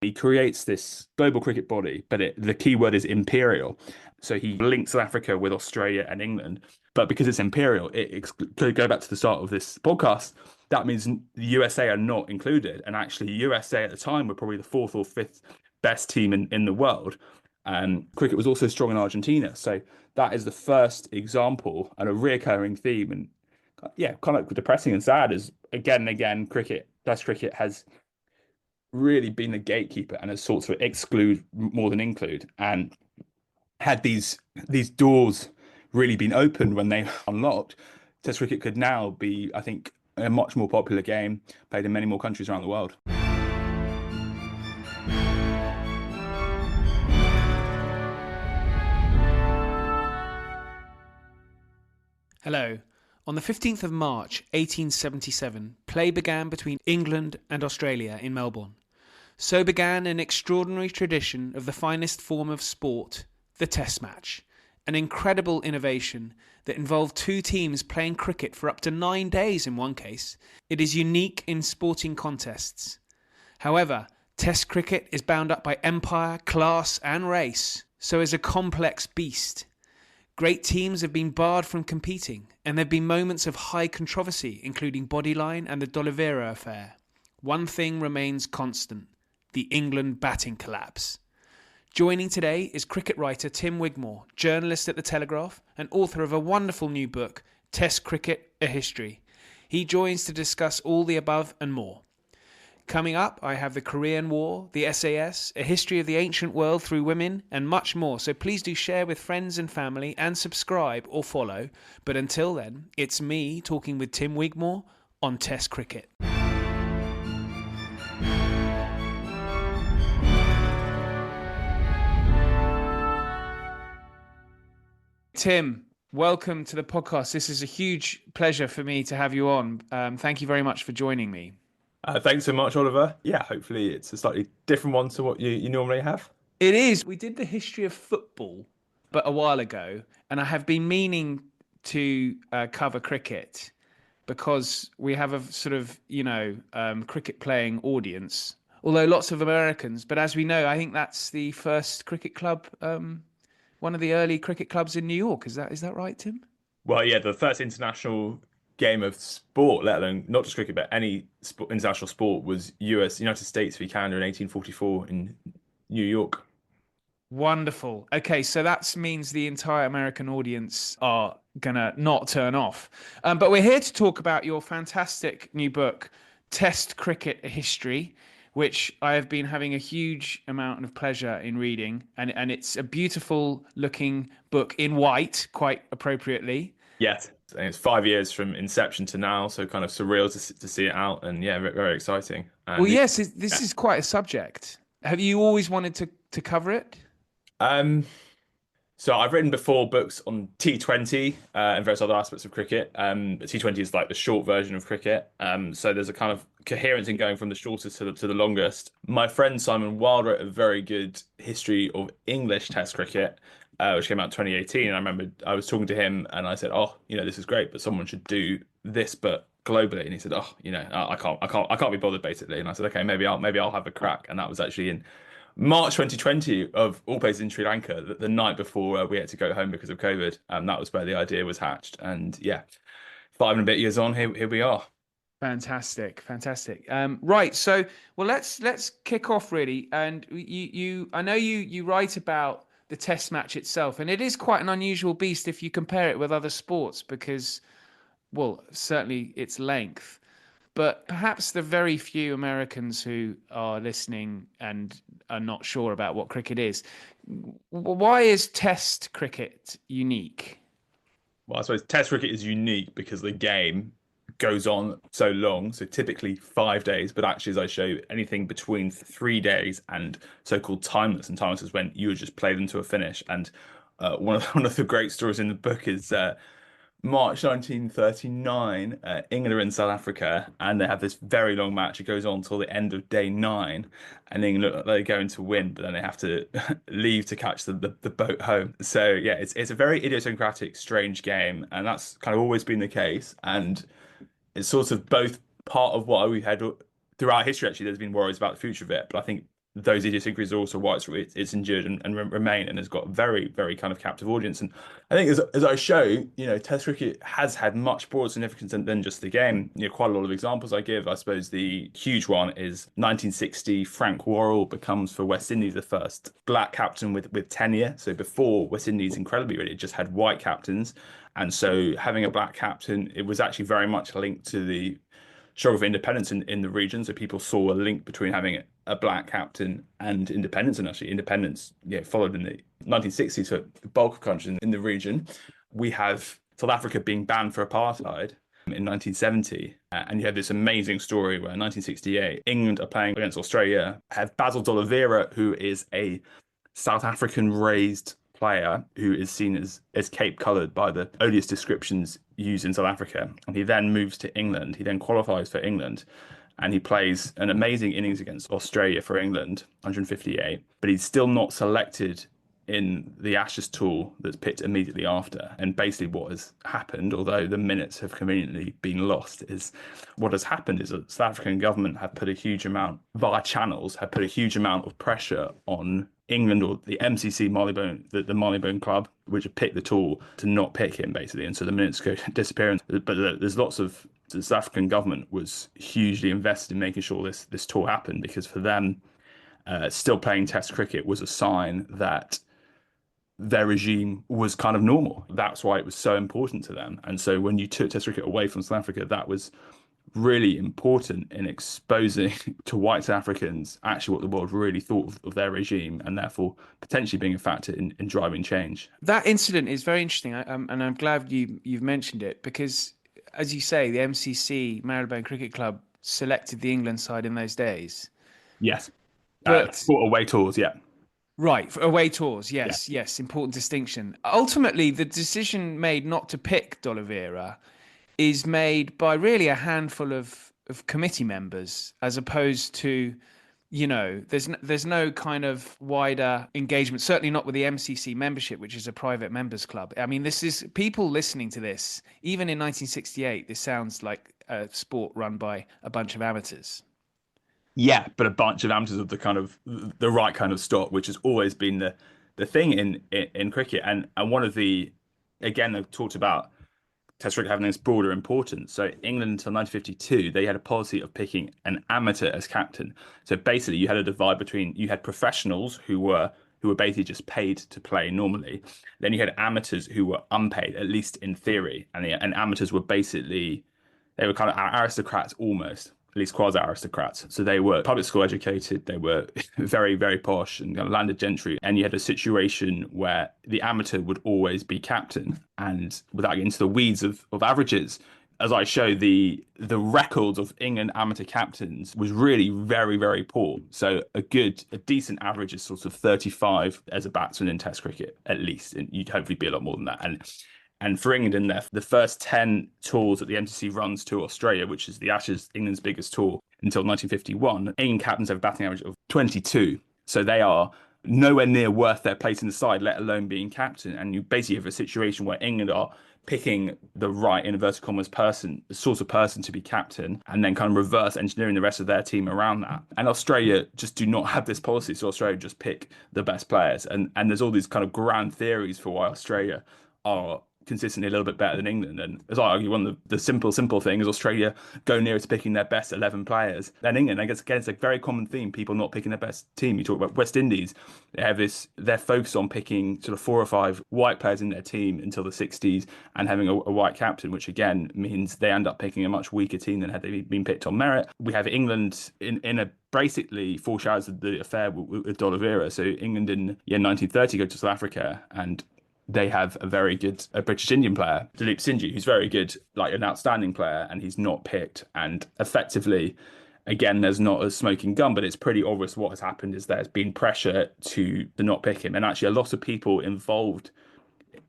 He creates this global cricket body, but the key word is imperial. So he links South Africa with Australia and England. But because it's imperial, to go back to the start of this podcast, that means the USA are not included. And actually, USA at the time were probably the fourth or fifth best team in the world. And cricket was also strong in Argentina. So that is the first example and a reoccurring theme. And yeah, kind of depressing and sad is again and again, Test cricket has really been a gatekeeper and has sought to exclude more than include. And had these doors really been opened when they unlocked, Test cricket could now be, I think, a much more popular game played in many more countries around the world. Hello. On the 15th of March 1877, play began between England and Australia in Melbourne. So began an extraordinary tradition of the finest form of sport, the Test match, an incredible innovation that involved two teams playing cricket for up to 9 days in one case. It is unique in sporting contests. However, Test cricket is bound up by empire, class and race, so is a complex beast. Great teams have been barred from competing, and there have been moments of high controversy, including Bodyline and the D Oliveira Affair. One thing remains constant: the England batting collapse. Joining today is cricket writer Tim Wigmore, journalist at the Telegraph and author of a wonderful new book, Test Cricket: A History. He joins to discuss all the above and more. Coming up, I have the Korean War, the SAS, a history of the ancient world through women, and much more. So please do share with friends and family and subscribe or follow. But until then, it's me talking with Tim Wigmore on Test Cricket. Tim, welcome to the podcast. This is a huge pleasure for me to have you on. Thank you very much for joining me. Thanks so much, Oliver. Yeah, hopefully it's a slightly different one to what you normally have. It is. We did the history of football, but a while ago, and I have been meaning to cover cricket because we have a sort of, cricket playing audience, although lots of Americans. But as we know, I think that's the first cricket club, one of the early cricket clubs in New York. Is that right, Tim? Well, yeah, the first international game of sport, let alone not just cricket, but any international sport, was United States v Canada in 1844 in New York. Wonderful. Okay, so that means the entire American audience are gonna not turn off. But we're here to talk about your fantastic new book, Test Cricket: A History, which I have been having a huge amount of pleasure in reading, and it's a beautiful looking book in white, quite appropriately. Yes, and it's 5 years from inception to now, so kind of surreal to see it out, and yeah, very, very exciting. And Well, yes, this is quite a subject. Have you always wanted to cover it? Um, so I've written before books on T20 and various other aspects of cricket. But T20 is like the short version of cricket. So there's a kind of coherence in going from the shortest to the longest. My friend Simon Wilde wrote a very good history of English Test cricket, which came out in 2018. And I remember I was talking to him and I said, "Oh, this is great, but someone should do this, but globally." And he said, "Oh, I can't be bothered, basically." And I said, "Okay, maybe I'll have a crack." And that was actually in March 2020, of all places, in Sri Lanka, the night before we had to go home because of COVID. That was where the idea was hatched. And yeah, 5 and a bit years on, here we are. Fantastic, fantastic. Right, so well, let's kick off really. And I know you write about the Test match itself, and it is quite an unusual beast if you compare it with other sports because, well, certainly its length. But perhaps the very few Americans who are listening and are not sure about what cricket is. Why is Test cricket unique? Well, I suppose Test cricket is unique because the game goes on so long. So typically 5 days, but actually, as I show, anything between 3 days and so-called timeless. And timeless is when you would just play them to a finish. And one of the great stories in the book is March 1939, England are in South Africa, and they have this very long match. It goes on until the end of day 9, and England look like they're going to win, but then they have to leave to catch the boat home. So yeah, it's a very idiosyncratic, strange game, and that's kind of always been the case. And it's sort of both part of what we had throughout history. Actually, there's been worries about the future of it, but I think those idiosyncrasies are also why it's endured and remain and has got a very, very kind of captive audience. And I think as I show, Test cricket has had much broader significance than just the game. Quite a lot of examples I give. I suppose the huge one is 1960. Frank Worrell becomes for West Indies the first black captain with tenure. So before, West Indies, incredibly, really just had white captains. And so having a black captain, it was actually very much linked to the struggle for independence in the region. So people saw a link between having a black captain and independence, and actually independence followed in the 1960s for the bulk of countries in the region. We have South Africa being banned for apartheid in 1970. And you have this amazing story where in 1968, England are playing against Australia, have Basil D Oliveira, who is a South African raised player who is seen as Cape coloured by the odious descriptions used in South Africa. And he then moves to England. He then qualifies for England and he plays an amazing innings against Australia for England, 158. But he's still not selected in the Ashes tour that's picked immediately after. And basically what has happened, although the minutes have conveniently been lost, is what has happened is that the South African government have put a huge amount, via channels, have put a huge amount of pressure on England or the MCC Marylebone, the Marylebone club, which have picked the tour to not pick him, basically. And so the minutes go disappearing. But there's lots of, the South African government was hugely invested in making sure this tour happened, because for them, still playing Test cricket was a sign that their regime was kind of normal. That's why it was so important to them. And so when you took Test cricket away from South Africa, that was really important in exposing to white South Africans actually what the world really thought of their regime, and therefore potentially being a factor in driving change. That incident is very interesting, and I'm glad you've mentioned it, because, as you say, the MCC Marylebone Cricket Club selected the England side in those days. Yes, But for away tours, yeah. right, for away tours, yes, important distinction. Ultimately, the decision made not to pick D'Oliveira is made by really a handful of committee members, as opposed to, there's no kind of wider engagement, certainly not with the MCC membership, which is a private members club. I mean, this is people listening to this, even in 1968, this sounds like a sport run by a bunch of amateurs. Yeah, but a bunch of amateurs of the right kind of stock, which has always been the thing in cricket. And one of the, again, they've talked about Test cricket having this broader importance. So England until 1952, they had a policy of picking an amateur as captain. So basically, you had a divide between, you had professionals who were basically just paid to play normally. Then you had amateurs who were unpaid, at least in theory. And amateurs were basically, they were kind of aristocrats almost, at least quasi-aristocrats. So they were public school educated, they were very, very posh and kind of landed gentry. And you had a situation where the amateur would always be captain. And without getting into the weeds of averages, as I show, the records of England amateur captains was really very, very poor. So a decent average is sort of 35 as a batsman in Test cricket, at least. And you'd hopefully be a lot more than that. And for England in the first 10 tours that the MCC runs to Australia, which is the Ashes, England's biggest tour, until 1951, England captains have a batting average of 22. So they are nowhere near worth their place in the side, let alone being captain. And you basically have a situation where England are picking the right, in inverted commas, the sort of person to be captain, and then kind of reverse engineering the rest of their team around that. And Australia just do not have this policy. So Australia just pick the best players. And there's all these kind of grand theories for why Australia are consistently a little bit better than England. And as I argue, one of the simple thing is Australia go nearer to picking their best 11 players than England. I guess, again, it's a very common theme, people not picking their best team. You talk about West Indies, they have they're focused on picking sort of 4 or 5 white players in their team until the 60s and having a white captain, which again means they end up picking a much weaker team than had they been picked on merit. We have England in a basically foreshadows of the affair with D'Oliveira. So England in 1930 go to South Africa, and they have a very good British Indian player, Dilip Singh, who's very good, like an outstanding player, and he's not picked. And effectively, again, there's not a smoking gun, but it's pretty obvious what has happened is there's been pressure to not pick him. And actually, a lot of people involved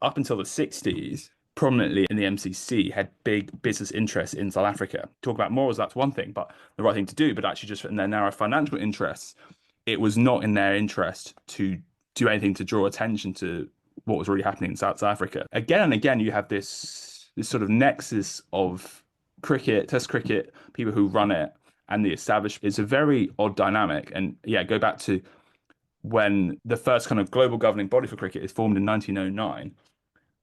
up until the 60s, prominently in the MCC, had big business interests in South Africa. Talk about morals, that's one thing, but the right thing to do, but actually just in their narrow financial interests, it was not in their interest to do anything to draw attention to what was really happening in South Africa. Again and again, you have this sort of nexus of cricket, Test cricket, people who run it, and the established. It's a very odd dynamic. And yeah, go back to when the first kind of global governing body for cricket is formed in 1909,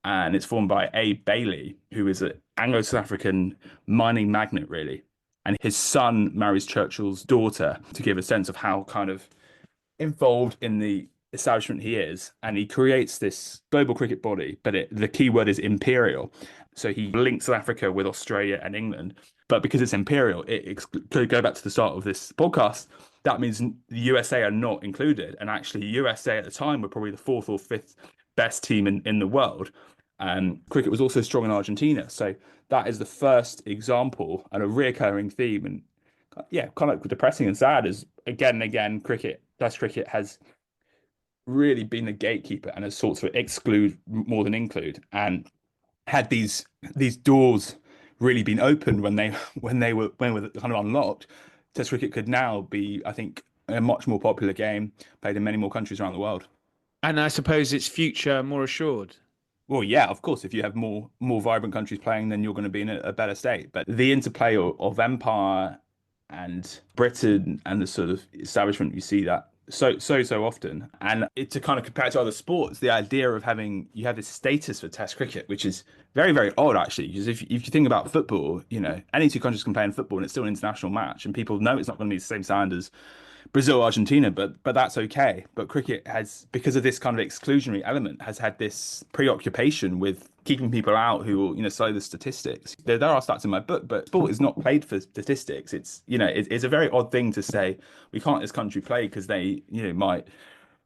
and it's formed by A. Bailey, who is an Anglo-South African mining magnate, really. And his son marries Churchill's daughter to give a sense of how kind of involved in the establishment he is. And he creates this global cricket body, but the key word is imperial. So he links South Africa with Australia and England. But because it's imperial, to go back to the start of this podcast, that means the USA are not included. And actually, USA at the time were probably the fourth or fifth best team in the world. Cricket was also strong in Argentina. So that is the first example and a reoccurring theme. And yeah, kind of depressing and sad is again and again, Test cricket has really been the gatekeeper and has sought to exclude more than include. And had these doors really been opened when they were kind of unlocked, Test cricket could now be, I think, a much more popular game played in many more countries around the world. And I suppose its future more assured. Well, yeah, of course, if you have more vibrant countries playing, then you're going to be in a better state. But the interplay of empire and Britain and the sort of establishment, you see that so often. And to kind of compare it to other sports, the idea of you have this status for Test cricket, which is very, very odd actually. Because if you think about football, any two countries can play in football and it's still an international match, and people know it's not going to be the same sound as Brazil, Argentina, but that's okay. But cricket has, because of this kind of exclusionary element, has had this preoccupation with keeping people out who will, study the statistics. There are stats in my book, but sport is not played for statistics. It's a very odd thing to say we can't this country play because they, might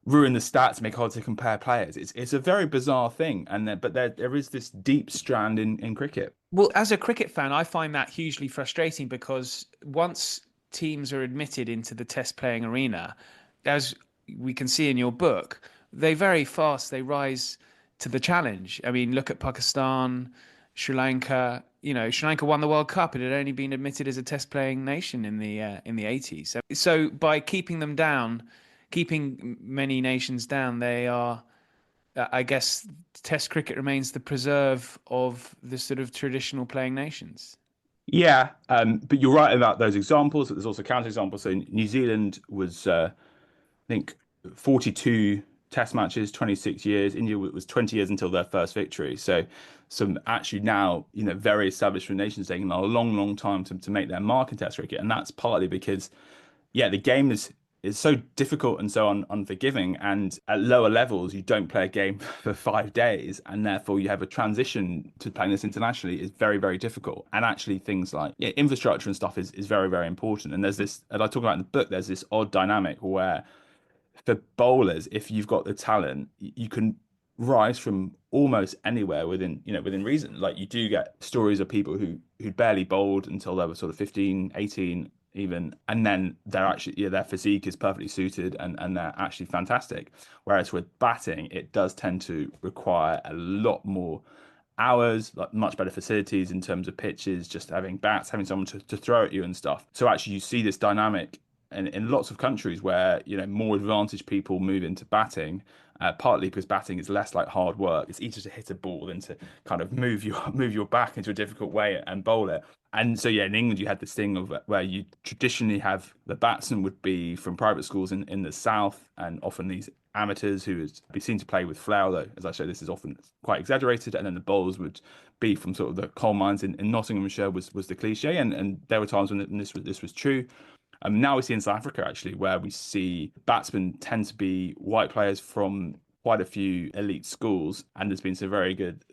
ruin the stats, make it hard to compare players. It's a very bizarre thing, but there is this deep strand in cricket. Well, as a cricket fan, I find that hugely frustrating because once teams are admitted into the test playing arena, as we can see in your book, they rise to the challenge. I mean, look at Pakistan, Sri Lanka. Sri Lanka won the World Cup. It had only been admitted as a test playing nation in the 80s. So by keeping them down, keeping many nations down, they are, I guess, test cricket remains the preserve of the sort of traditional playing nations. Yeah, but you're right about those examples. There's also counter examples. So New Zealand was, I think, 42 test matches, 26 years. India was 20 years until their first victory. So some actually now, very established nations taking a long, long time to make their mark in test cricket. And that's partly because, yeah, the game is so difficult and so unforgiving. And at lower levels, you don't play a game for 5 days, and therefore you have a transition to playing this internationally is very, very difficult. And actually, things like infrastructure and stuff is very, very important. And there's this, and I talk about in the book, there's this odd dynamic where for bowlers, if you've got the talent, you can rise from almost anywhere within reason. Like you do get stories of people who barely bowled until they were sort of 15, 18 even, and then they're actually their physique is perfectly suited and they're actually fantastic. Whereas with batting, it does tend to require a lot more hours, like much better facilities in terms of pitches, just having bats, having someone to throw at you and stuff. So actually you see this dynamic in lots of countries where more advantaged people move into batting, partly because batting is less like hard work. It's easier to hit a ball than to kind of move your back into a difficult way and bowl it. And so in England you had this thing of where you traditionally have the batsmen would be from private schools in the south, and often these amateurs who would be seen to play with flair, though as I say this is often quite exaggerated, and then the bowlers would be from sort of the coal mines in Nottinghamshire was the cliche, and there were times when this was true. Now we see in South Africa, actually, where we see batsmen tend to be white players from quite a few elite schools, and there's been some very good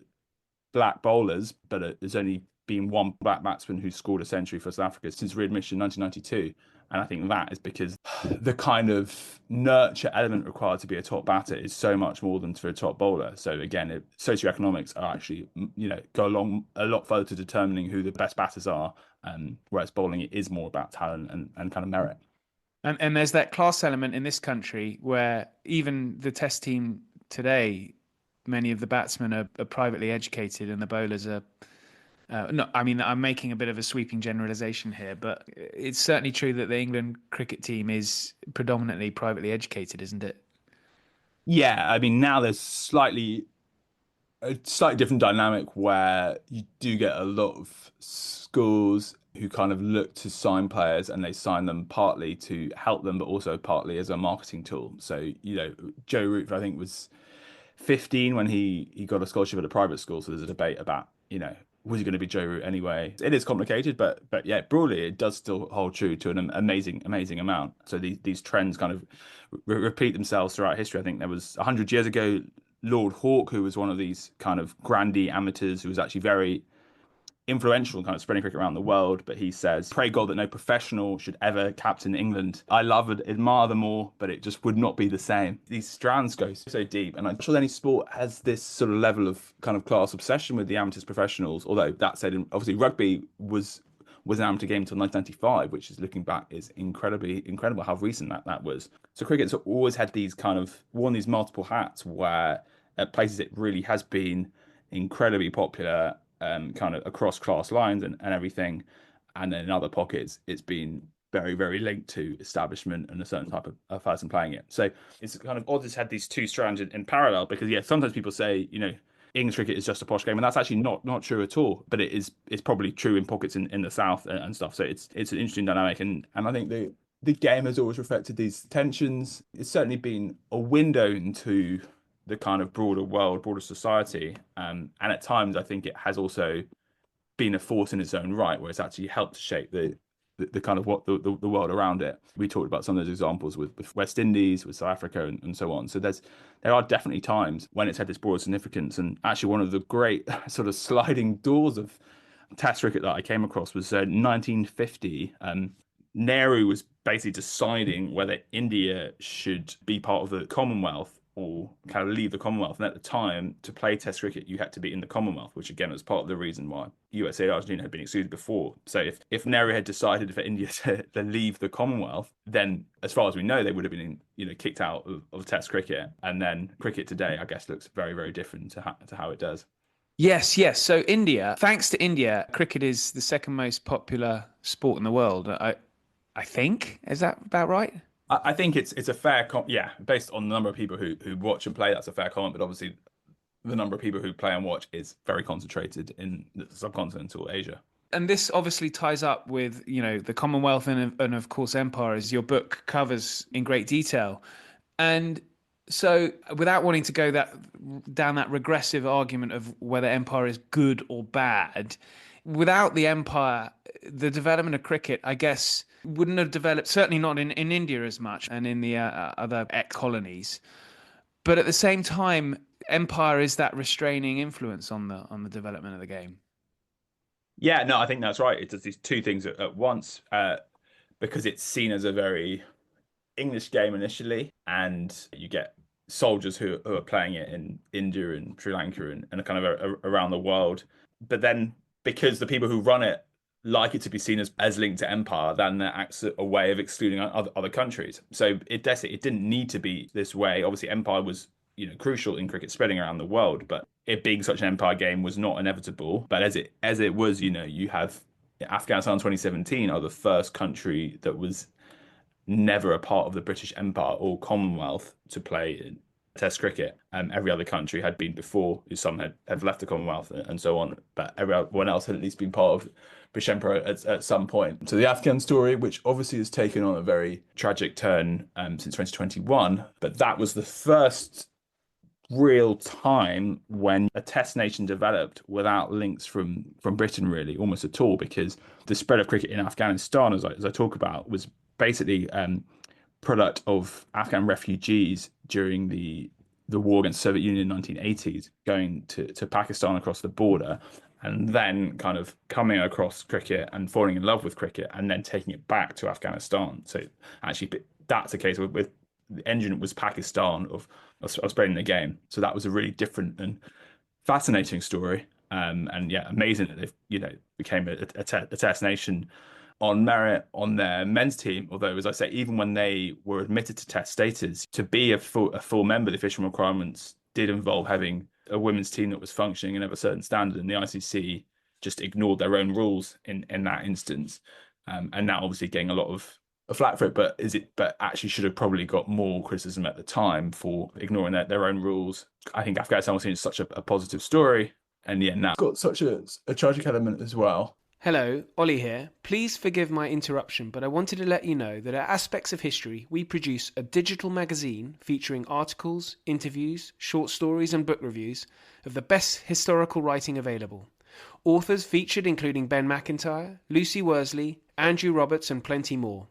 black bowlers, but there's only been one black batsman who's scored a century for South Africa since readmission in 1992. And I think that is because the kind of nurture element required to be a top batter is so much more than for a top bowler. So again, socioeconomics are actually, go along a lot further to determining who the best batters are. Whereas bowling is more about talent and kind of merit. And there's that class element in this country where even the test team today, many of the batsmen are privately educated and the bowlers are. No, I mean, I'm making a bit of a sweeping generalization here, but it's certainly true that the England cricket team is predominantly privately educated, isn't it? Yeah, I mean, now there's a slightly different dynamic where you do get a lot of schools who kind of look to sign players, and they sign them partly to help them, but also partly as a marketing tool. So, Joe Root, I think, was 15 when he got a scholarship at a private school. So there's a debate about, was he going to be Joe Root anyway? It is complicated, but yeah, broadly, it does still hold true to an amazing amount. So these trends kind of repeat themselves throughout history. I think there was 100 years ago, Lord Hawke, who was one of these kind of grandee amateurs who was actually very influential in kind of spreading cricket around the world, but he says, "Pray God that no professional should ever captain England. I love and admire them all, but it just would not be the same." These strands go so deep, and I'm not sure any sport has this sort of level of kind of class obsession with the amateurs professionals. Although that said, obviously rugby was an amateur game until 1995, which is, looking back, is incredible how recent that was. So cricket's always had these kind of worn these multiple hats, where at places it really has been incredibly popular, kind of across class lines and everything. And then in other pockets, it's been very, very linked to establishment and a certain type of person playing it. So it's kind of odd it's had these two strands in parallel, because, yeah, sometimes people say, English cricket is just a posh game, and that's actually not true at all. But it's probably true in pockets in the south and stuff. So it's an interesting dynamic, and I think the game has always reflected these tensions. It's certainly been a window into the kind of broader world, broader society. And at times, I think it has also been a force in its own right, where it's actually helped to shape the kind of what the world around it. We talked about some of those examples with West Indies, with South Africa, and so on. So there are definitely times when it's had this broad significance. And actually, one of the great sort of sliding doors of Test cricket that I came across was 1950. Nehru was basically deciding whether India should be part of the Commonwealth or kind of leave the Commonwealth. And at the time, to play Test cricket, you had to be in the Commonwealth, which again was part of the reason why USA and Argentina had been excluded before. So if Nehru had decided for India to leave the Commonwealth, then as far as we know, they would have been kicked out of Test cricket. And then cricket today, I guess, looks very, very different to how it does. Yes. So India, thanks to India, cricket is the second most popular sport in the world. I think, is that about right? I think it's a fair based on the number of people who watch and play, that's a fair comment. But obviously, the number of people who play and watch is very concentrated in the subcontinental Asia. And this obviously ties up with, the Commonwealth and of course Empire, as your book covers in great detail. And so, without wanting to go down that regressive argument of whether Empire is good or bad, without the Empire, the development of cricket, I guess, wouldn't have developed, certainly not in India as much and in the other ex-colonies. But at the same time, Empire is that restraining influence on the development of the game. Yeah, no, I think that's right. It does these two things at once, because it's seen as a very English game initially, and you get soldiers who are playing it in India and Sri Lanka and kind of around the world. But then, because the people who run it like it to be seen as linked to empire, then that acts a way of excluding other countries. So it didn't need to be this way. Obviously, empire was crucial in cricket spreading around the world, but it being such an empire game was not inevitable. But as it was, you have Afghanistan 2017 are the first country that was never a part of the British Empire or Commonwealth to play in Test cricket. Every other country had been before, some had left the Commonwealth and so on, but everyone else had at least been part of British Empire at some point. So the Afghan story, which obviously has taken on a very tragic turn since 2021, but that was the first real time when a Test nation developed without links from Britain, really, almost at all, because the spread of cricket in Afghanistan, as I talk about, was basically product of Afghan refugees during the war against the Soviet Union in the 1980s, going to Pakistan across the border, and then kind of coming across cricket and falling in love with cricket, and then taking it back to Afghanistan. So actually, that's the case with the engine was Pakistan of spreading the game. So that was a really different and fascinating story. And yeah, amazing that they've became a Test nation on merit on their men's team. Although, as I say, even when they were admitted to Test status, to be a full member, the official requirements did involve having a women's team that was functioning and of a certain standard, and the ICC just ignored their own rules in that instance. And now obviously getting a lot of flack for it, but actually should have probably got more criticism at the time for ignoring their own rules. I think Afghanistan was seen as such a positive story, and yeah, now it's got such a tragic element as well. Hello, Ollie here. Please forgive my interruption, but I wanted to let you know that at Aspects of History, we produce a digital magazine featuring articles, interviews, short stories, and book reviews of the best historical writing available. Authors featured including Ben Macintyre, Lucy Worsley, Andrew Roberts, and plenty more.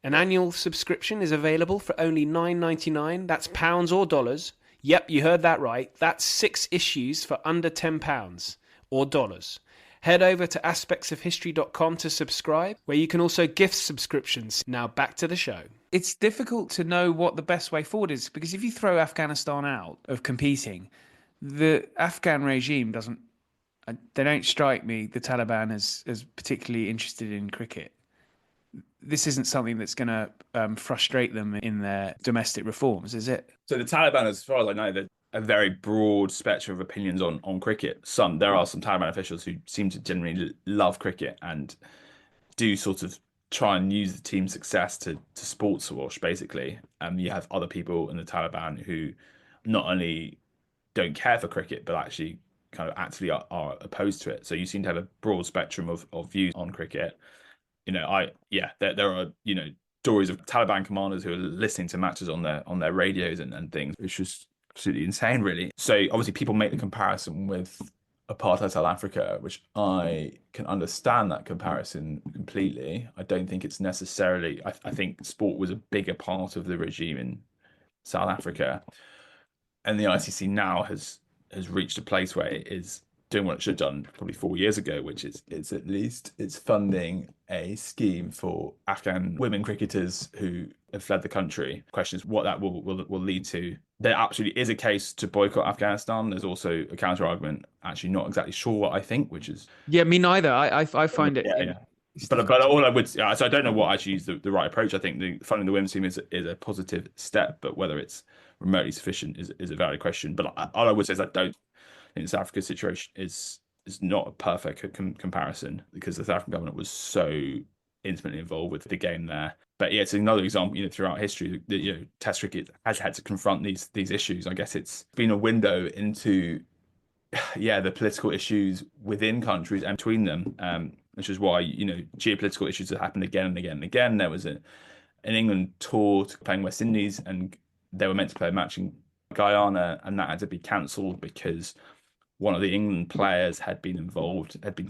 An annual subscription is available for only $9.99. That's pounds or dollars. Yep, you heard that right. That's 6 issues for under £10 or dollars. Head over to aspectsofhistory.com to subscribe, where you can also gift subscriptions. Now back to the show. It's difficult to know what the best way forward is, because if you throw Afghanistan out of competing, the Afghan regime they don't strike me, the Taliban, as particularly interested in cricket. This isn't something that's going to frustrate them in their domestic reforms, is it? So the Taliban, as far as I know, they're a very broad spectrum of opinions on cricket. There are some Taliban officials who seem to genuinely love cricket and do sort of try and use the team's success to sports wash, basically. You have other people in the Taliban who not only don't care for cricket, but actually kind of actively are opposed to it. So you seem to have a broad spectrum of views on cricket. There are stories of Taliban commanders who are listening to matches on their radios and things, which was absolutely insane, really. So obviously people make the comparison with apartheid South Africa, which I can understand that comparison completely. I don't think it's necessarily. I think sport was a bigger part of the regime in South Africa, and the ICC now has reached a place where it is doing what it should have done probably 4 years ago, which is it's funding a scheme for Afghan women cricketers who have fled the country. The question is what that will lead to. There absolutely is a case to boycott Afghanistan. There's also a counter argument. Actually, not exactly sure what I think, which is me neither. I find it. Yeah. But all I would, so I don't know what actually is the right approach. I think funding the women's team is a positive step, but whether it's remotely sufficient is a valid question. But all I would say is I don't think South Africa's situation is not a perfect comparison, because the South African government was so intimately involved with the game there. But yeah, it's another example, throughout history that, Test cricket has had to confront these issues. I guess it's been a window into, the political issues within countries and between them, which is why, geopolitical issues have happened again and again and again. There was an England tour playing West Indies, and they were meant to play a match in Guyana, and that had to be cancelled because one of the England players had been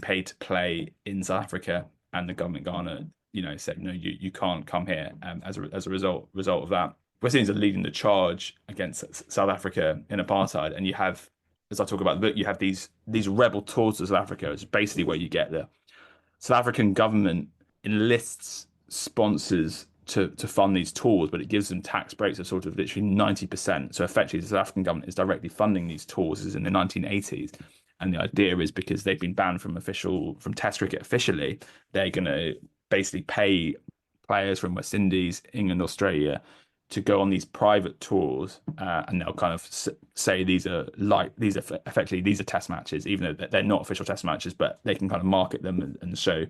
paid to play in South Africa, and the government Ghana, said, no, you can't come here. As a result of that, West Indies are leading the charge against South Africa in apartheid, and you have, as I talk about the book, you have these rebel tours to South Africa. It's basically where you get the South African government enlists sponsors to fund these tours, but it gives them tax breaks of sort of literally 90%. So effectively, the South African government is directly funding these tours as in the 1980s. And the idea is, because they've been banned from Test cricket officially, they're going to basically pay players from West Indies, England, Australia to go on these private tours, and they'll kind of say these are Test matches, even though they're not official Test matches, but they can kind of market them and show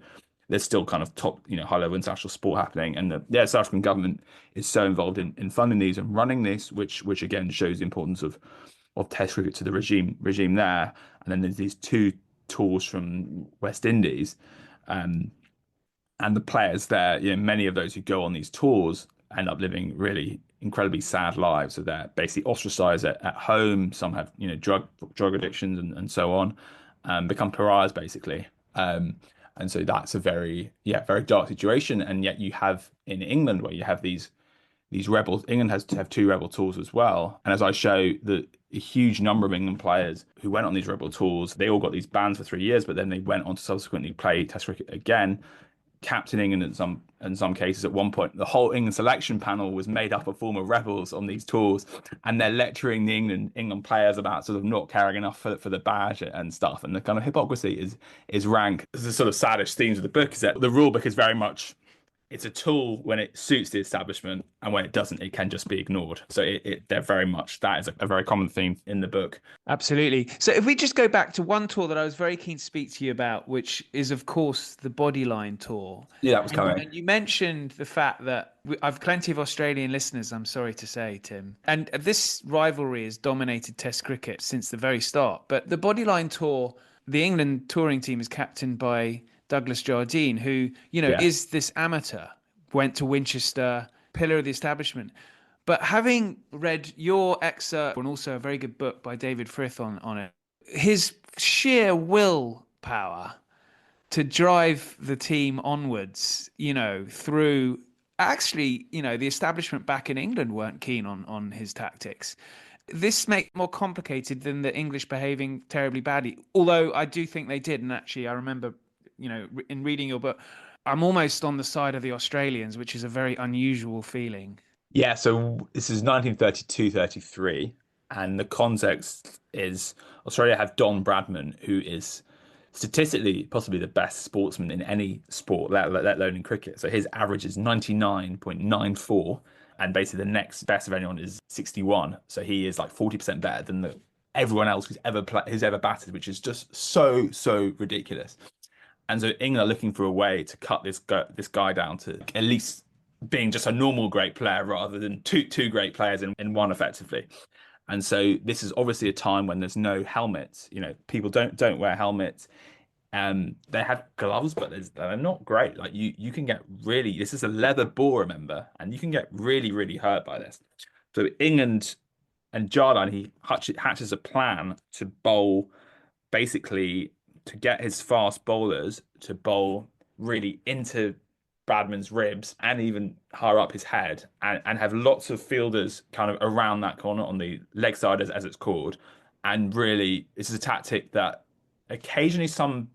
there's still kind of top, high level international sport happening. And the South African government is so involved in funding these and running this, which again shows the importance of Test cricket to the regime there. And then there's these 2 tours from West Indies, and the players there, many of those who go on these tours end up living really incredibly sad lives. So they're basically ostracized at home. Some have, drug addictions and so on, become pariahs basically. And so that's a very dark situation. And yet you have in England, where you have these rebels. England has to have 2 rebel tours as well. And as I show, a huge number of England players who went on these rebel tours, they all got these bans for 3 years, but then they went on to subsequently play Test cricket again, captaining in some cases. At one point, the whole England selection panel was made up of former rebels on these tours, and they're lecturing the England players about sort of not caring enough for the badge and stuff. And the kind of hypocrisy is rank. The sort of saddest themes of the book is that the rule book is very much, it's a tool when it suits the establishment, and when it doesn't, it can just be ignored. So they're very much, that is a very common theme in the book. Absolutely. So if we just go back to one tour that I was very keen to speak to you about, which is, of course, the Bodyline tour. Yeah, that was coming. And you mentioned the fact that I've plenty of Australian listeners, I'm sorry to say, Tim. And this rivalry has dominated Test cricket since the very start. But the Bodyline tour, the England touring team is captained by Douglas Jardine, who, you know, Yeah. is this amateur, went to Winchester, pillar of the establishment. But having read your excerpt and also a very good book by David Frith on it, his sheer willpower to drive the team onwards, you know, through actually, you know, the establishment back in England weren't keen on his tactics. This makes it more complicated than the English behaving terribly badly, although I do think they did. And actually, I remember, you know, in reading your book, I'm almost on the side of the Australians, which is a very unusual feeling. Yeah, so this is 1932-33, and the context is Australia have Don Bradman, who is statistically possibly the best sportsman in any sport, let alone in cricket. So his average is 99.94, and basically the next best of anyone is 61. So he is like 40% better than everyone else who's ever batted, which is just so ridiculous. And so England are looking for a way to cut this guy down to at least being just a normal great player rather than two great players in one effectively. And so this is obviously a time when there's no helmets. You know, people don't wear helmets. They have gloves, but they're not great. Like you can get really, this is a leather ball, remember, and you can get really hurt by this. So England and Jardine, he hatches a plan to bowl basically to get his fast bowlers to bowl really into Bradman's ribs and even higher up his head and have lots of fielders kind of around that corner on the leg side as it's called. And really, this is a tactic that occasionally some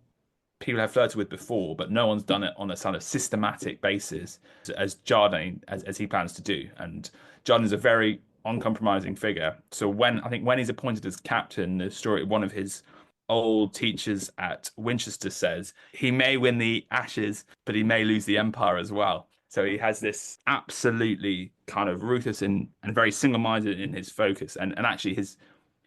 people have flirted with before, but no one's done it on a kind of systematic basis as Jardine as he plans to do. And Jardine is a very uncompromising figure. So when he's appointed as captain, the story one of his old teachers at Winchester says he may win the Ashes, but he may lose the Empire as well. So he has this absolutely kind of ruthless and very single-minded in his focus. And actually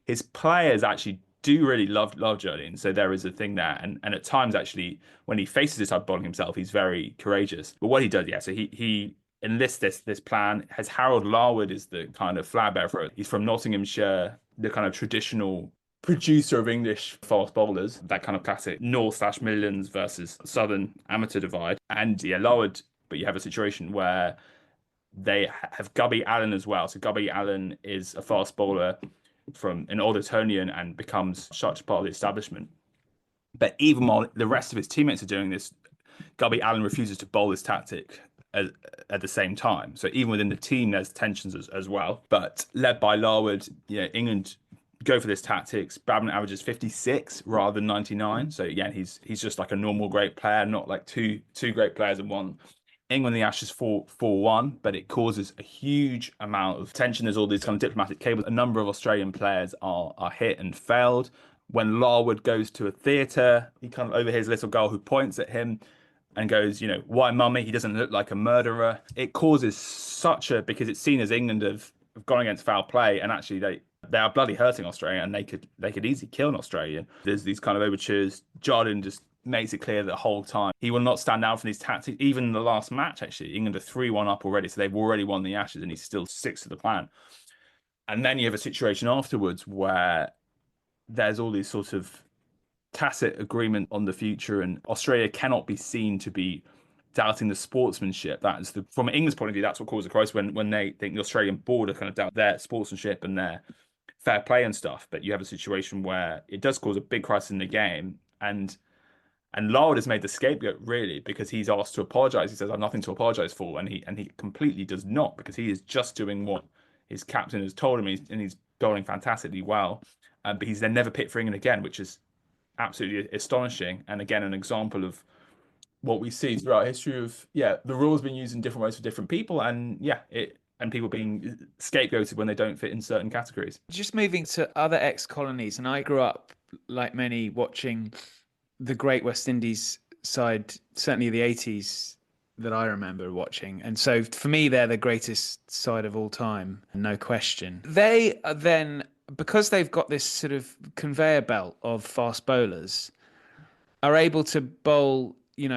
his players actually do really love Jardine. So there is a thing there. And at times actually when he faces this type of bowling himself, he's very courageous. But what he does, yeah, so he enlists this plan. Has Harold Larwood is the kind of flag bearer for it. He's from Nottinghamshire, the kind of traditional producer of English fast bowlers, that kind of classic North/Midlands versus Southern amateur divide. And yeah, Larwood, but you have a situation where they have Gubby Allen as well. So Gubby Allen is a fast bowler from an old Etonian and becomes such a part of the establishment. But even while the rest of his teammates are doing this, Gubby Allen refuses to bowl this tactic at the same time. So even within the team, there's tensions as well. But led by Larwood, England go for this tactics. Bradman averages 56 rather than 99. So again, he's just like a normal great player, not like two great players in one. England the Ashes 4-1, but it causes a huge amount of tension. There's all these kind of diplomatic cables. A number of Australian players are hit and failed. When Larwood goes to a theatre, he kind of overhears a little girl who points at him and goes, why mummy? He doesn't look like a murderer. It causes because it's seen as England have gone against foul play, and actually they are bloody hurting Australia, and they could easily kill an Australian. There's these kind of overtures. Jardine just makes it clear the whole time he will not stand down from these tactics. Even in the last match, actually, England are 3-1 up already, so they've already won the Ashes, and he still sticks to the plan. And then you have a situation afterwards where there's all these sort of tacit agreement on the future, and Australia cannot be seen to be doubting the sportsmanship. That is from England's point of view, that's what caused the crisis when they think the Australian board are kind of doubt their sportsmanship and their fair play and stuff. But you have a situation where it does cause a big crisis in the game, and Larwood has made the scapegoat really because he's asked to apologise. He says, "I've nothing to apologise for," and he completely does not, because he is just doing what his captain has told him, and he's bowling fantastically well. But he's then never picked for England again, which is absolutely astonishing, and again an example of what we see throughout history of the rules being used in different ways for different people, and people being scapegoated when they don't fit in certain categories. Just moving to other ex-colonies, and I grew up like many watching the Great West Indies side, certainly the 80s that I remember watching, and so for me they're the greatest side of all time, no question. They are then, because they've got this sort of conveyor belt of fast bowlers, are able to bowl,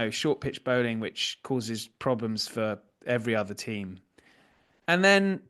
short pitch bowling, which causes problems for every other team. And then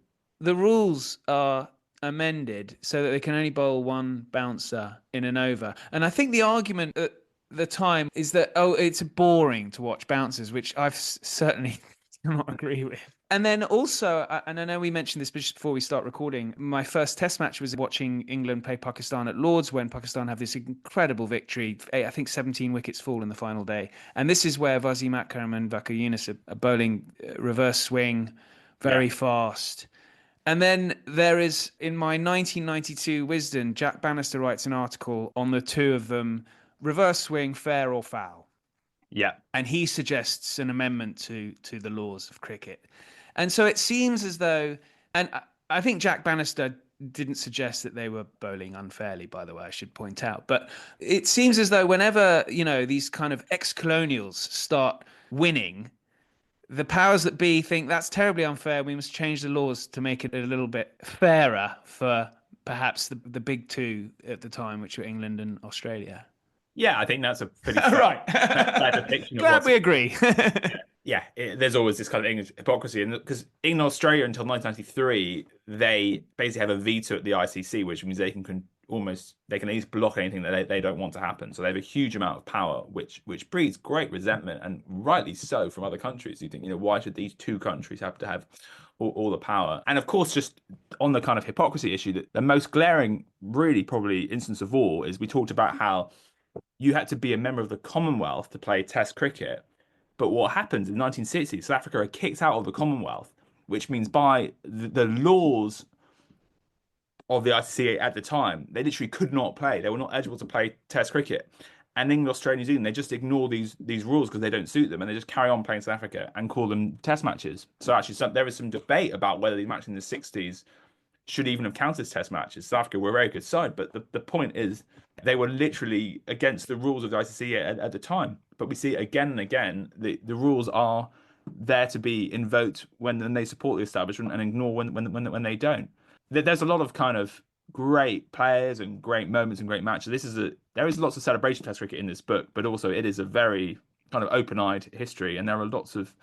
the rules are amended so that they can only bowl one bouncer in an over. And I think the argument that the time is that, oh, it's boring to watch bouncers, which I've certainly do not agree with. And then also, and I know we mentioned this just before we start recording, my first test match was watching England play Pakistan at Lords when Pakistan have this incredible victory. I think 17 wickets fall in the final day. And this is where Wasim Akram and Vakar Yunus are bowling reverse swing, Yeah. very fast. And then there is, in my 1992 Wisden, Jack Bannister writes an article on the two of them, reverse swing, fair or foul. Yeah. And he suggests an amendment to the laws of cricket. And so it seems as though, and I think Jack Bannister didn't suggest that they were bowling unfairly, by the way, I should point out. But it seems as though whenever, these kind of ex-colonials start winning, the powers that be think that's terribly unfair. We must change the laws to make it a little bit fairer for perhaps the big two at the time, which were England and Australia. Yeah, I think that's a pretty right. fair depiction of Glad we agree. there's always this kind of English hypocrisy, and because in Australia until 1993, they basically have a veto at the ICC, which means they can at least block anything that they don't want to happen. So they have a huge amount of power, which breeds great resentment, and rightly so, from other countries. You think, why should these two countries have to have all the power? And of course, just on the kind of hypocrisy issue, that the most glaring, really probably instance of all, is we talked about how you had to be a member of the Commonwealth to play Test cricket. But what happens in 1960, South Africa are kicked out of the Commonwealth, which means by the laws of the ICC at the time, they literally could not play. They were not eligible to play Test cricket. And England, Australia, New Zealand, they just ignore these rules because they don't suit them, and they just carry on playing South Africa and call them Test matches. So actually, there is some debate about whether these matches in the 60s should even have counted as Test matches. South Africa were a very good side, but the point is they were literally against the rules of the ICC at the time. But we see again and again the rules are there to be invoked when they support the establishment and ignore when they don't. There's a lot of kind of great players and great moments and great matches. There is lots of celebration of Test cricket in this book, but also it is a very kind of open-eyed history, and there are lots of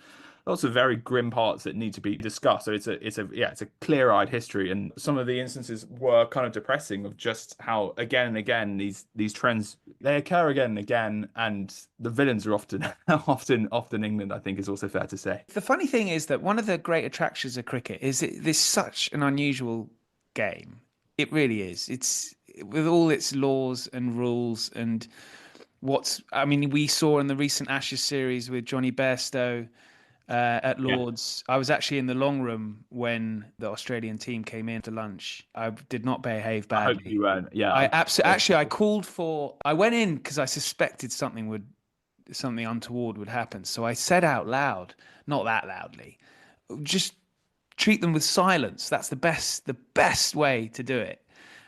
very grim parts that need to be discussed. So it's a clear-eyed history, and some of the instances were kind of depressing of just how again and again these trends they occur again and again, and the villains are often often England. I think is also fair to say. The funny thing is that one of the great attractions of cricket is this such an unusual game. It really is. It's with all its laws and rules and we saw in the recent Ashes series with Johnny Bairstow. At Lords, I was actually in the long room when the Australian team came in to lunch. I did not behave badly. I hope you weren't. Yeah, I absolutely. Actually, I went in because I suspected something untoward would happen. So I said out loud, not that loudly, just treat them with silence. That's the best way to do it.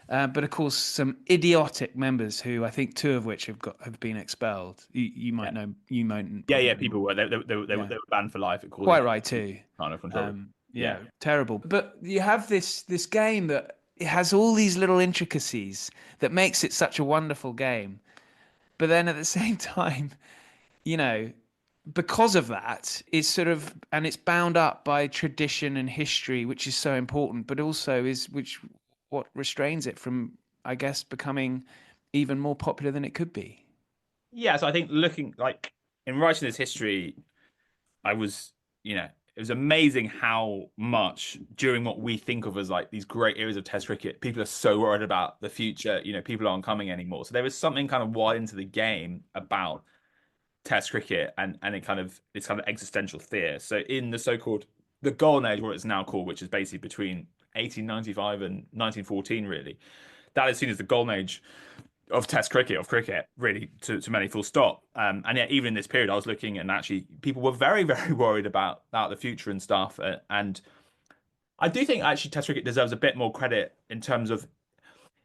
But of course, some idiotic members who I think two of which have been expelled. You might know. You might. Yeah. People were they were banned for life. Quite right too. Kind of control. Terrible. But you have this game that it has all these little intricacies that makes it such a wonderful game. But then at the same time, because of that, it's it's bound up by tradition and history, which is so important, but also what restrains it from, I guess, becoming even more popular than it could be. Yeah, so I think looking like in writing this history, it was amazing how much during what we think of as like these great eras of Test cricket, people are so worried about the future. People aren't coming anymore. So there was something kind of wired into the game about Test cricket and it's kind of existential fear. So in the so-called the golden age, what it's now called, which is basically between 1895 and 1914, really, that is seen as the golden age of Test cricket, really, to many, full stop. And yet, even in this period, I was looking, and actually, people were very, very worried about the future and stuff. And I do think actually Test cricket deserves a bit more credit in terms of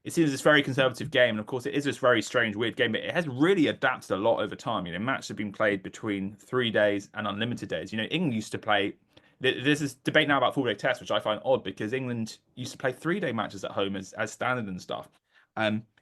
it seems this very conservative game, and of course, it is this very strange, weird game, but it has really adapted a lot over time. Matches have been played between 3 days and unlimited days. England used to play. There's this debate now about 4-day tests, which I find odd because England used to play 3-day matches at home as standard and stuff.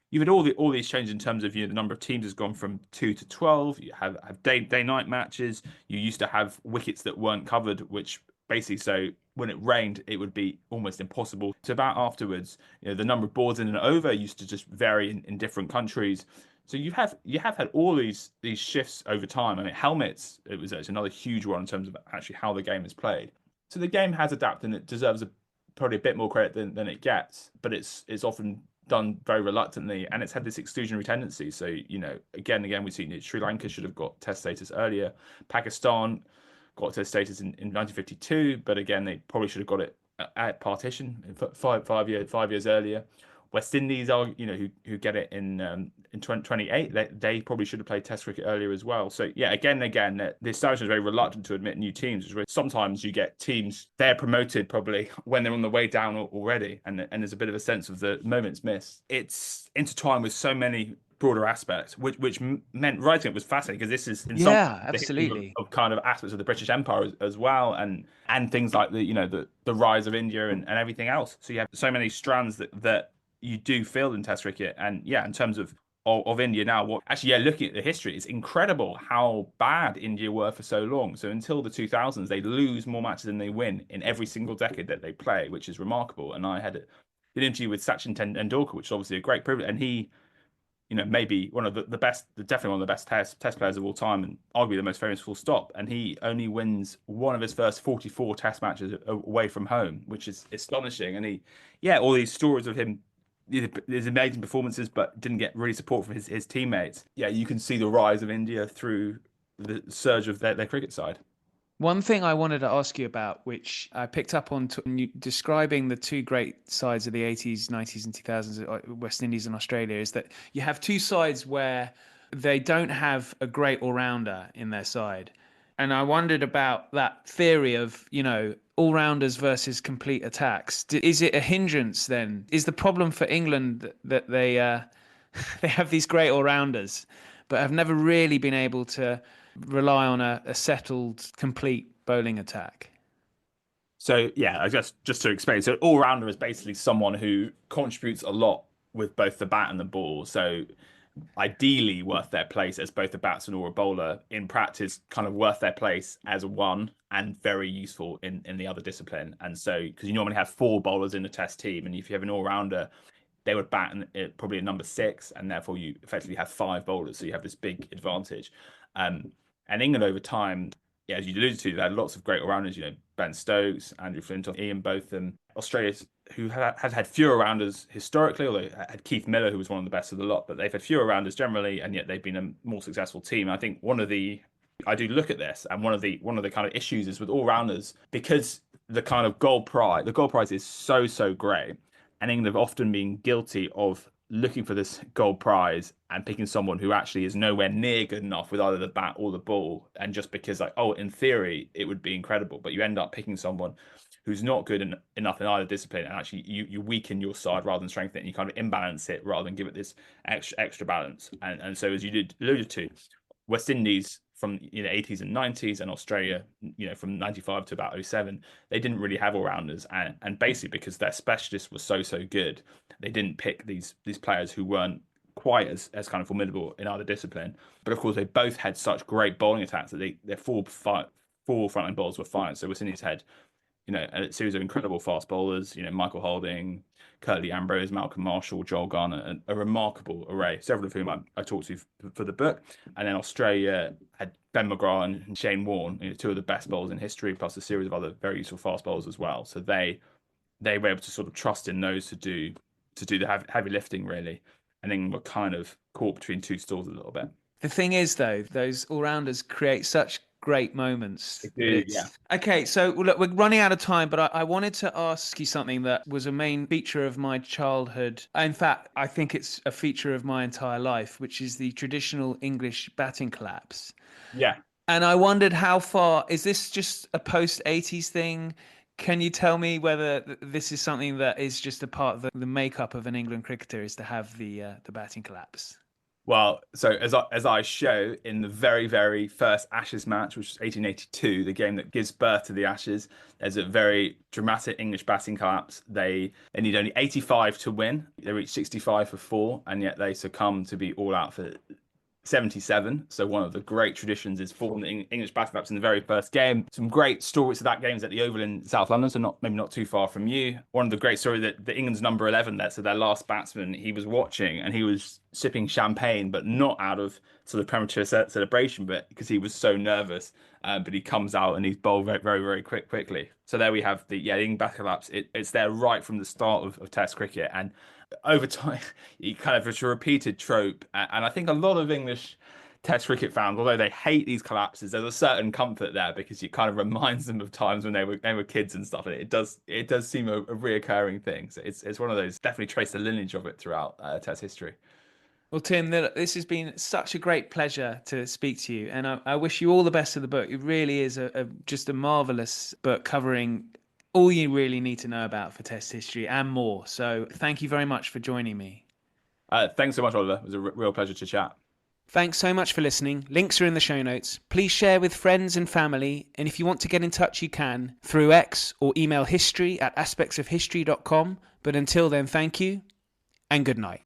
You've had all these changes in terms of the number of teams has gone from 2 to 12. You have day-night matches. You used to have wickets that weren't covered, which basically so when it rained, it would be almost impossible to bat afterwards. The number of boards in and over used to just vary in different countries. So you have had all these shifts over time. I mean, helmets, it's another huge one in terms of actually how the game is played. So the game has adapted, and it deserves probably a bit more credit than it gets, but it's often done very reluctantly, and it's had this exclusionary tendency. So again, we've seen it. Sri Lanka should have got test status earlier. Pakistan got test status in 1952, but again, they probably should have got it at partition five years earlier. West Indies are, who get it in 2028. They probably should have played Test cricket earlier as well. So yeah, again, the establishment is very reluctant to admit new teams. Sometimes you get teams they're promoted probably when they're on the way down already, and there's a bit of a sense of the moments missed. It's intertwined with so many broader aspects, which meant writing it was fascinating because this is in some absolutely of kind of aspects of the British Empire as well, and things like the rise of India and everything else. So you have so many strands that you do feel in Test cricket, and yeah, in terms of India now, looking at the history, it's incredible how bad India were for so long. So until the 2000s, they lose more matches than they win in every single decade that they play, which is remarkable. And I had an interview with Sachin Tendulkar, which is obviously a great privilege, and he, maybe one of the best, definitely one of the best test players of all time, and arguably the most famous full stop. And he only wins one of his first 44 test matches away from home, which is astonishing. And all these stories of him, his amazing performances, but didn't get really support from his teammates. Yeah, you can see the rise of India through the surge of their cricket side. One thing I wanted to ask you about, which I picked up on describing the two great sides of the 80s, 90s, and 2000s, West Indies and Australia, is that you have two sides where they don't have a great all-rounder in their side. And I wondered about that theory of, all-rounders versus complete attacks. Is it a hindrance then? Is the problem for England that they they have these great all-rounders, but have never really been able to rely on a settled, complete bowling attack? So yeah, I guess just to explain, so all-rounder is basically someone who contributes a lot with both the bat and the ball. So ideally worth their place as both a batsman or a bowler. In practice, kind of worth their place as one, and very useful in the other discipline. And so, because you normally have four bowlers in a test team, and if you have an all-rounder, they would bat probably at number 6, and therefore you effectively have 5 bowlers. So you have this big advantage. And England over time, yeah, as you alluded to, they had lots of great all-rounders, Ben Stokes, Andrew Flintoff, Ian Botham. Australia, who had fewer rounders historically, although had Keith Miller, who was one of the best of the lot, but they've had fewer rounders generally, and yet they've been a more successful team. I think I do look at this, and one of the kind of issues is with all-rounders, because the gold prize is so great, and England have often been guilty of looking for this gold prize and picking someone who actually is nowhere near good enough with either the bat or the ball, and just because in theory it would be incredible, but you end up picking someone who's not good enough in either discipline, and actually you weaken your side rather than strengthen it, and you kind of imbalance it rather than give it this extra balance. And so, as you alluded to, West Indies from 80s and 90s, and Australia from 95 to about 07, they didn't really have all-rounders, and basically because their specialists were so good, they didn't pick these players who weren't quite as kind of formidable in either discipline. But of course they both had such great bowling attacks that their four frontline bowlers were fine. So West Indies had a series of incredible fast bowlers, Michael Holding, Curtly Ambrose, Malcolm Marshall, Joel Garner, a remarkable array, several of whom I talked to for the book. And then Australia had Ben McGrath and Shane Warne, two of the best bowlers in history, plus a series of other very useful fast bowlers as well. So they were able to sort of trust in those to do the heavy lifting, really. And then we're kind of caught between two stools a little bit. The thing is, though, those all-rounders create such great moments. They do, yeah. Okay, so look, we're running out of time, but I wanted to ask you something that was a main feature of my childhood. In fact, I think it's a feature of my entire life, which is the traditional English batting collapse. Yeah. And I wondered how far, is this just a post-80s thing? Can you tell me whether this is something that is just a part of the makeup of an England cricketer, is to have the batting collapse? Well, so as I show in the very, very first Ashes match, which was 1882, the game that gives birth to the Ashes, there's a very dramatic English batting collapse. They need only 85 to win. They reach 65 for 4, and yet they succumb to be all out for 77. So one of the great traditions is for the English batting collapse in the very first game. Some great stories of that game is at the Oval in South London, so maybe not too far from you. One of the great stories that England's number 11 there, so their last batsman, he was watching and he was sipping champagne, but not out of sort of premature celebration, but because he was so nervous. But he comes out and he's bowled very, very, very quickly. So there we have the England bat collapse. It's there right from the start of Test cricket, and over time, it kind of it's a repeated trope. And I think a lot of English Test cricket fans, although they hate these collapses, there's a certain comfort there because it kind of reminds them of times when they were kids and stuff. And it does seem a reoccurring thing. So it's one of those, definitely trace the lineage of it throughout Test history. Well, Tim, this has been such a great pleasure to speak to you, and I wish you all the best of the book. It really is just a marvellous book covering all you really need to know about for Test history and more. So thank you very much for joining me. Thanks so much, Oliver. It was a real pleasure to chat. Thanks so much for listening. Links are in the show notes. Please share with friends and family, and if you want to get in touch, you can through X or email history@aspectsofhistory.com. But until then, thank you and good night.